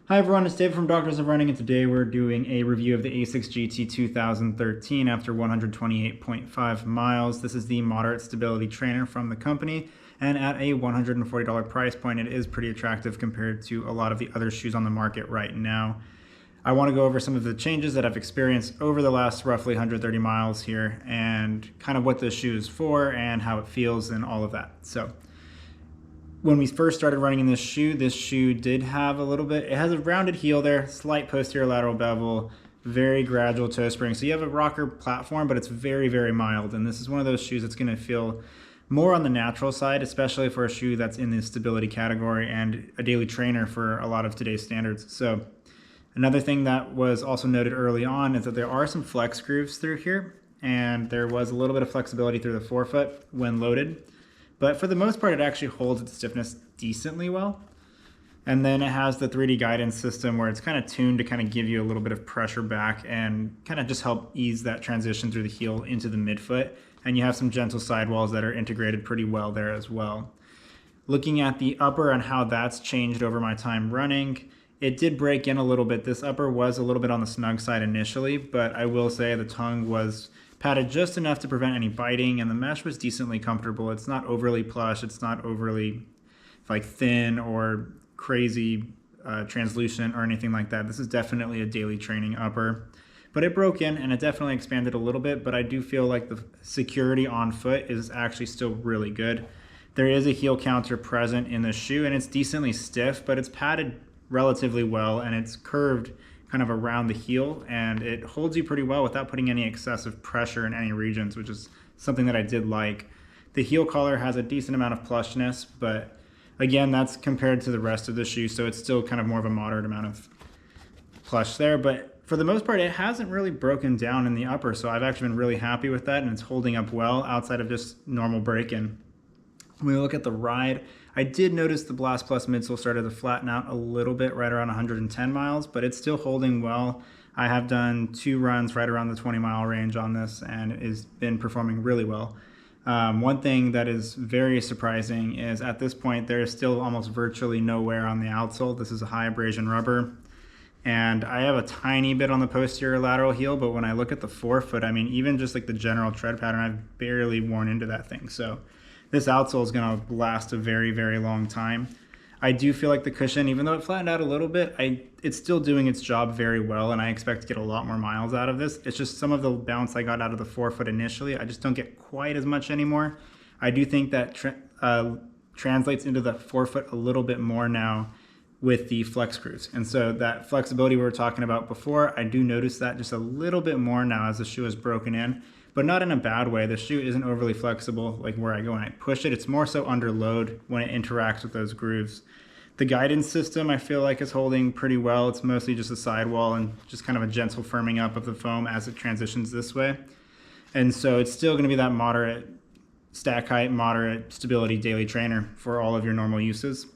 Hi everyone, it's David from Doctors of Running, and today we're doing a review of the ASICS GT-2013 after 128.5 miles. This is the moderate stability trainer from the company, and at a $140 price point, it is pretty attractive compared to a lot of the other shoes on the market right now. I want to go over some of the changes that I've experienced over the last roughly 130 miles here, and kind of what this shoe is for and how it feels and all of that. So, when we first started running in this shoe did have a little bit, it has a rounded heel there, slight posterior lateral bevel, very gradual toe spring. So you have a rocker platform, but it's very, very mild. And this is one of those shoes that's going to feel more on the natural side, especially for a shoe that's in the stability category and a daily trainer for a lot of today's standards. So another thing that was also noted early on is that there are some flex grooves through here, and there was a little bit of flexibility through the forefoot when loaded. But for the most part, it actually holds its stiffness decently well. And then it has the 3D guidance system where it's kind of tuned to kind of give you a little bit of pressure back and kind of just help ease that transition through the heel into the midfoot. And you have some gentle sidewalls that are integrated pretty well there as well. Looking at the upper and how that's changed over my time running, it did break in a little bit. This upper was a little bit on the snug side initially, but I will say the tongue was padded just enough to prevent any biting, and the mesh was decently comfortable. It's not overly plush, it's not overly like thin or crazy translucent or anything like that. This is definitely a daily training upper, but it broke in and it definitely expanded a little bit, but I do feel like the security on foot is actually still really good. There is a heel counter present in the shoe, and it's decently stiff, but it's padded relatively well, and it's curved kind of around the heel, and it holds you pretty well without putting any excessive pressure in any regions, which is something that I did like. The heel collar has a decent amount of plushness, but again, that's compared to the rest of the shoe, so it's still kind of more of a moderate amount of plush there. But for the most part, it hasn't really broken down in the upper, so I've actually been really happy with that, and it's holding up well outside of just normal break-in. When we look at the ride, I did notice the Blast Plus midsole started to flatten out a little bit right around 110 miles, but it's still holding well. I have done 2 runs right around the 20-mile range on this, and it has been performing really well. One thing that is very surprising is at this point there is still almost virtually no wear on the outsole. This is a high abrasion rubber, and I have a tiny bit on the posterior lateral heel, but when I look at the forefoot, I mean, even just like the general tread pattern, I've barely worn into that thing. So this outsole is going to last a very, very long time. I do feel like the cushion, even though it flattened out a little bit, it's still doing its job very well, and I expect to get a lot more miles out of this. It's just some of the bounce I got out of the forefoot initially, I just don't get quite as much anymore. I do think that translates into the forefoot a little bit more now with the flex grooves. And so that flexibility we were talking about before, I do notice that just a little bit more now as the shoe is broken in, but not in a bad way. The shoe isn't overly flexible like where I go and I push it. It's more so under load when it interacts with those grooves. The guidance system I feel like is holding pretty well. It's mostly just a sidewall and just kind of a gentle firming up of the foam as it transitions this way. And so it's still going to be that moderate stack height, moderate stability daily trainer for all of your normal uses.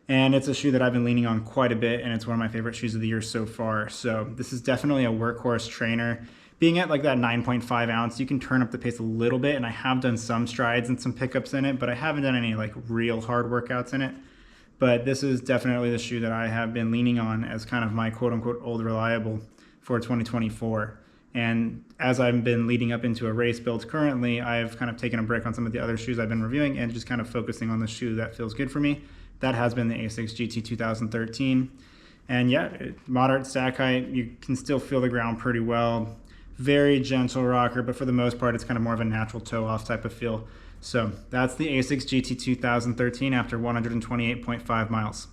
And it's a shoe that I've been leaning on quite a bit, and it's one of my favorite shoes of the year so far. So this is definitely a workhorse trainer. Being at like that 9.5 ounce, you can turn up the pace a little bit, and I have done some strides and some pickups in it, but I haven't done any like real hard workouts in it. But this is definitely the shoe that I have been leaning on as kind of my quote unquote old reliable for 2024. And as I've been leading up into a race build currently, I've kind of taken a break on some of the other shoes I've been reviewing and just kind of focusing on the shoe that feels good for me. That has been the ASICS GT-2013. And yeah, moderate stack height, you can still feel the ground pretty well. Very gentle rocker, but for the most part, it's kind of more of a natural toe off type of feel. So that's the ASICS GT-2013 after 128.5 miles.